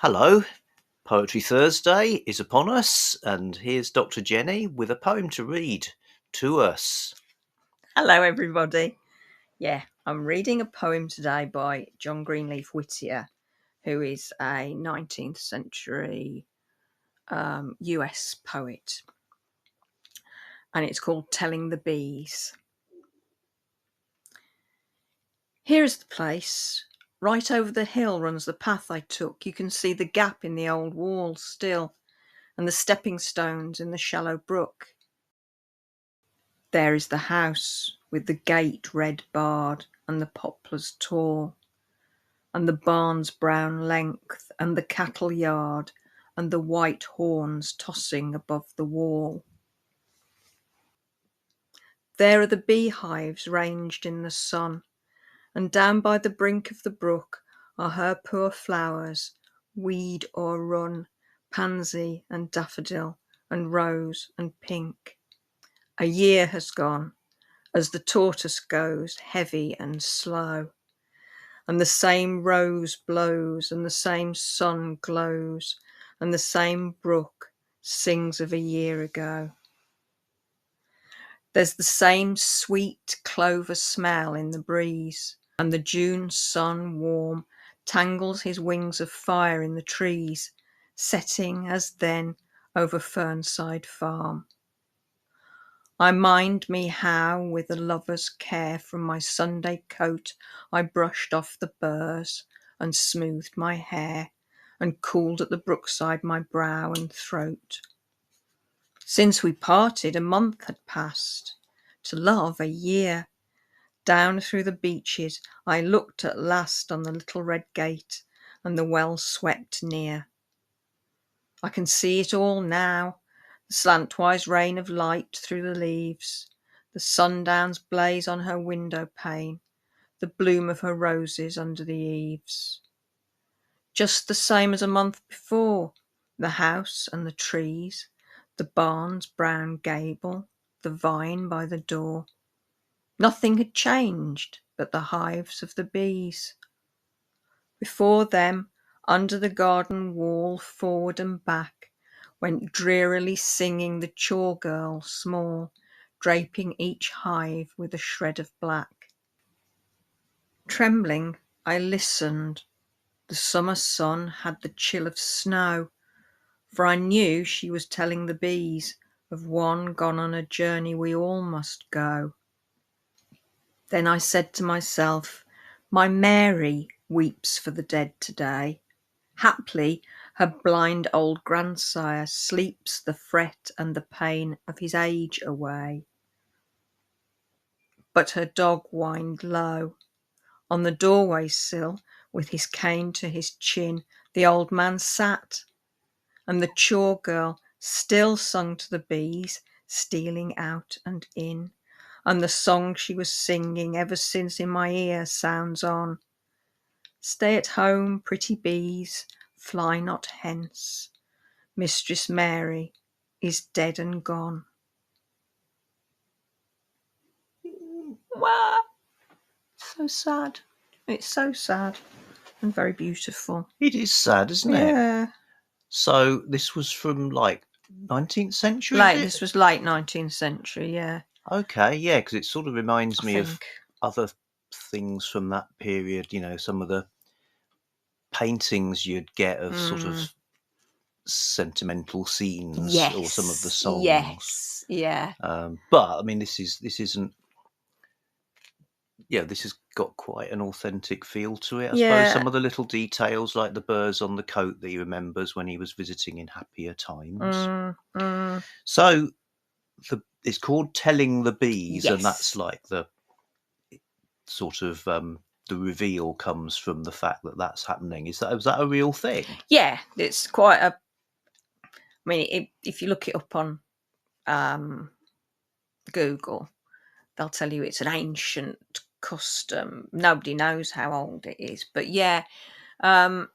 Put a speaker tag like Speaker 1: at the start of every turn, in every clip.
Speaker 1: Hello, Poetry Thursday is upon us, and here's Dr. Jennie with a poem to read to us.
Speaker 2: Hello, everybody. Yeah, I'm reading a poem today by John Greenleaf Whittier, who is a 19th century US poet, and it's called Telling the Bees. Here is the place. Right over the hill runs the path I took. You can see the gap in the old wall still, and the stepping stones in the shallow brook. There is the house with the gate red barred and the poplars tall, and the barn's brown length, and the cattle yard, and the white horns tossing above the wall. There are the beehives ranged in the sun, and down by the brink of the brook are her poor flowers, weed or run, pansy and daffodil, and rose and pink. A year has gone, as the tortoise goes, heavy and slow, and the same rose blows, and the same sun glows, and the same brook sings of a year ago. There's the same sweet clover smell in the breeze, and the June sun warm tangles his wings of fire in the trees, setting as then over Fernside Farm. I mind me how, with a lover's care, from my Sunday coat I brushed off the burrs, and smoothed my hair, and cooled at the brookside my brow and throat. Since we parted, a month had passed, to love a year. Down through the beeches I looked at last on the little red gate, and the well swept near. I can see it all now, the slantwise rain of light through the leaves, the sundown's blaze on her window pane, the bloom of her roses under the eaves. Just the same as a month before, the house and the trees, the barn's brown gable, the vine by the door. Nothing had changed but the hives of the bees. Before them, under the garden wall, forward and back, went drearily singing the chore girl small, draping each hive with a shred of black. Trembling, I listened. The summer sun had the chill of snow, for I knew she was telling the bees of one gone on a journey we all must go. Then I said to myself, my Mary weeps for the dead today. Haply her blind old grandsire sleeps the fret and the pain of his age away. But her dog whined low. On the doorway sill, with his cane to his chin, the old man sat, and the chore girl still sung to the bees, stealing out and in, and the song she was singing ever since in my ear sounds on. Stay at home, pretty bees, fly not hence. Mistress Mary is dead and gone. Wow, so sad. It's so sad and very beautiful.
Speaker 1: It is sad, isn't it?
Speaker 2: Yeah.
Speaker 1: So this was from 19th century?
Speaker 2: This was late 19th century, yeah.
Speaker 1: Okay, yeah, because it sort of reminds me of
Speaker 2: think.
Speaker 1: other things from that period, some of the paintings you'd get of sort of sentimental scenes, or some of the songs.
Speaker 2: Yes, yeah.
Speaker 1: But I mean, this isn't. Yeah, this has got quite an authentic feel to it. I suppose some of the little details, like the burrs on the coat that he remembers when he was visiting in happier times. So it's called Telling the Bees, and that's like the sort of the reveal comes from the fact that that's happening. Was that a real thing?
Speaker 2: Yeah, it's quite a. I mean, if you look it up on Google, they'll tell you it's an ancient custom. Nobody knows how old it is, but yeah, there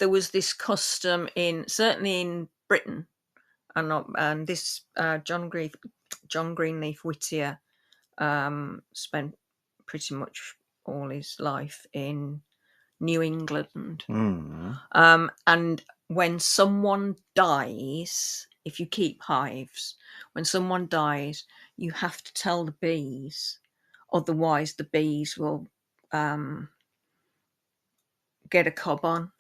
Speaker 2: was this custom certainly in Britain, and this John Greenleaf Whittier spent pretty much all his life in New England.
Speaker 1: Mm.
Speaker 2: And when someone dies, if you keep hives, when someone dies, you have to tell the bees, otherwise the bees will get a cob on.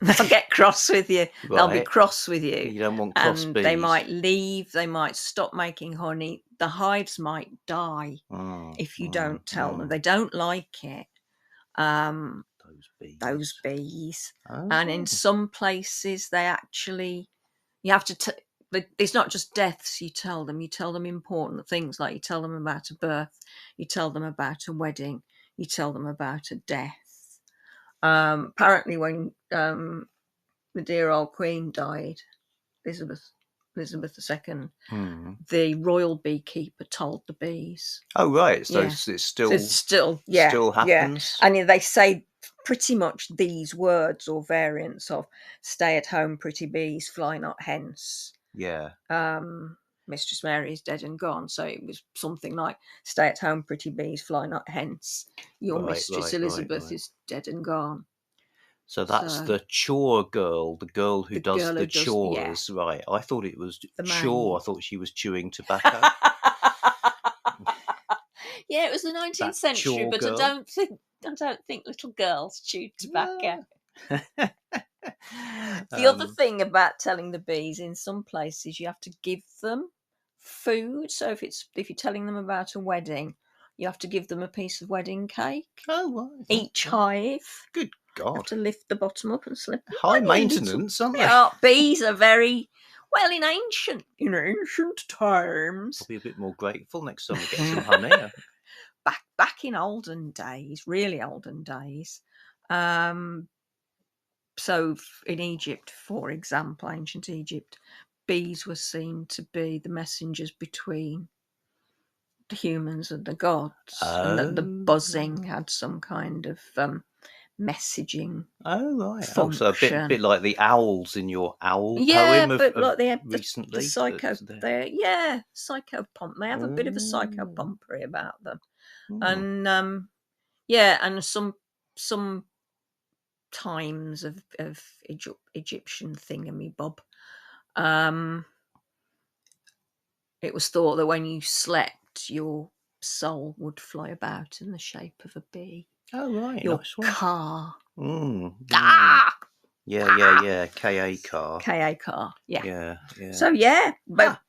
Speaker 2: They'll get cross with you. Right. They'll be cross with you.
Speaker 1: You don't want cross bees.
Speaker 2: They might leave. They might stop making honey. The hives might die if you don't tell them. They don't like it. Those bees. Oh. And in some places, they actually, you have to, it's not just deaths you tell them. You tell them important things, like you tell them about a birth, you tell them about a wedding, you tell them about a death. Apparently when the dear old Queen died, Elizabeth II, the royal beekeeper told the bees.
Speaker 1: Oh, right. So it's still happens.
Speaker 2: Yeah. And they say pretty much these words or variants of "stay at home, pretty bees, fly not hence."
Speaker 1: Yeah.
Speaker 2: Mistress Mary is dead and gone. So it was something like, "Stay at home, pretty bees, fly not hence. Your Mistress Elizabeth is dead and gone."
Speaker 1: So that's the chore girl, the girl who does the chores, right? I thought it was chore. I thought she was chewing tobacco.
Speaker 2: Yeah, it was the 19th century, but girl. I don't think little girls chewed tobacco. Yeah. The other thing about telling the bees, in some places you have to give them food. So if you're telling them about a wedding, you have to give them a piece of wedding cake.
Speaker 1: Oh, right.
Speaker 2: Each hive.
Speaker 1: Good God.
Speaker 2: You have to lift the bottom up and slip.
Speaker 1: High maintenance, aren't they?
Speaker 2: Yeah, bees are very, well, in ancient times.
Speaker 1: I'll be a bit more grateful next time we get some honey.
Speaker 2: Back in olden days, really olden days. So in Egypt, for example, ancient Egypt, bees were seen to be the messengers between the humans and the gods, and that the buzzing had some kind of messaging.
Speaker 1: Oh, right.
Speaker 2: Function.
Speaker 1: Oh, so a bit like the owls in your owl poem.
Speaker 2: Yeah, but like they have
Speaker 1: recently.
Speaker 2: The psychopomp. They have a bit of a psychopompery about them. And and some times of Egyptian thingamabob. It was thought that when you slept, your soul would fly about in the shape of a bee.
Speaker 1: Oh, right.
Speaker 2: Your
Speaker 1: nice one.
Speaker 2: car.
Speaker 1: Ka! Yeah. K.A. car.
Speaker 2: K.A. car.
Speaker 1: Yeah.
Speaker 2: So, but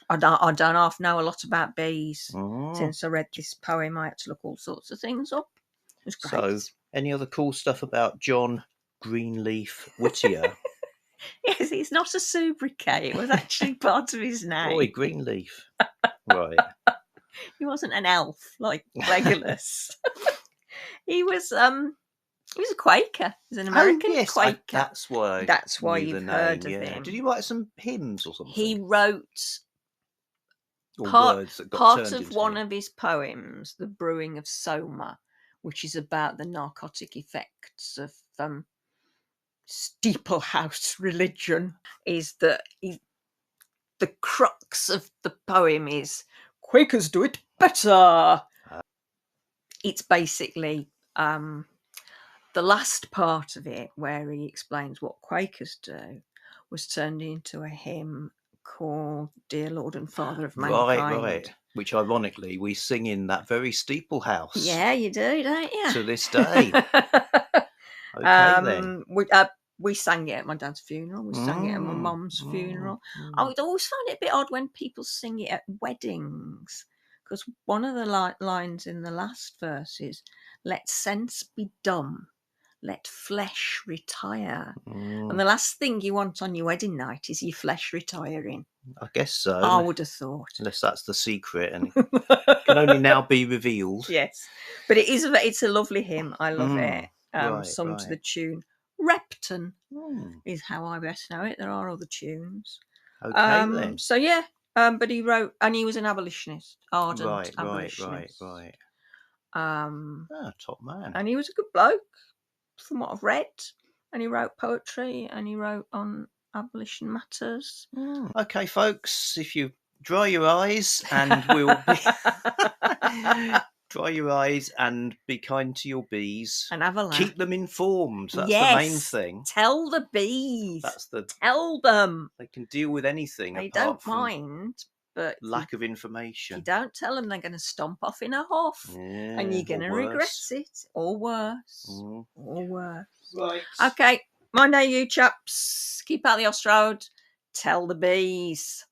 Speaker 2: I don't half know a lot about bees. Since I read this poem, I had to look all sorts of things up. It was great.
Speaker 1: So, any other cool stuff about John Greenleaf Whittier?
Speaker 2: Yes, it's not a sobriquet. It was actually part of his name.
Speaker 1: Boy, Greenleaf. Right.
Speaker 2: He wasn't an elf like Legolas. He was a Quaker. He was an American Quaker.
Speaker 1: That's why
Speaker 2: you've heard of him.
Speaker 1: Did he write some hymns or something?
Speaker 2: He wrote
Speaker 1: words that got
Speaker 2: part
Speaker 1: turned
Speaker 2: of
Speaker 1: into
Speaker 2: one of his poems, The Brewing of Soma, which is about the narcotic effects of steeplehouse religion, is that the crux of the poem is Quakers do it better. It's basically the last part of it, where he explains what Quakers do, was turned into a hymn called Dear Lord and Father of Mankind.
Speaker 1: Right. Which, ironically, we sing in that very steeplehouse.
Speaker 2: Yeah, you do, don't you?
Speaker 1: To this day. Okay, then.
Speaker 2: We sang it at my dad's funeral. We sang it at my mum's funeral. I would always find it a bit odd when people sing it at weddings, because one of the lines in the last verse is, "Let sense be dumb, let flesh retire." And the last thing you want on your wedding night is your flesh retiring.
Speaker 1: I guess so.
Speaker 2: I would have thought.
Speaker 1: Unless that's the secret and it can only now be revealed.
Speaker 2: Yes. But it's a lovely hymn. I love it. Sung to the tune Repton is how I best know it. There are other tunes.
Speaker 1: Okay, then.
Speaker 2: So, but he wrote, and he was an abolitionist, ardent abolitionist.
Speaker 1: Right. Top man.
Speaker 2: And he was a good bloke, from what I've read. And he wrote poetry, and he wrote on abolition matters.
Speaker 1: Okay, folks, if you dry your eyes, and we'll be Dry your eyes and be kind to your bees.
Speaker 2: And have a laugh.
Speaker 1: Keep them informed. That's the main thing.
Speaker 2: Tell the bees.
Speaker 1: That's the.
Speaker 2: Tell them.
Speaker 1: They can deal with anything.
Speaker 2: They
Speaker 1: apart
Speaker 2: don't
Speaker 1: from
Speaker 2: mind, but
Speaker 1: lack of information.
Speaker 2: You don't tell them, they're going to stomp off in a huff, and you're going to regret it, or worse, or worse.
Speaker 1: Right.
Speaker 2: Okay, mind you, chaps. Keep out the Ostroad. Tell the bees.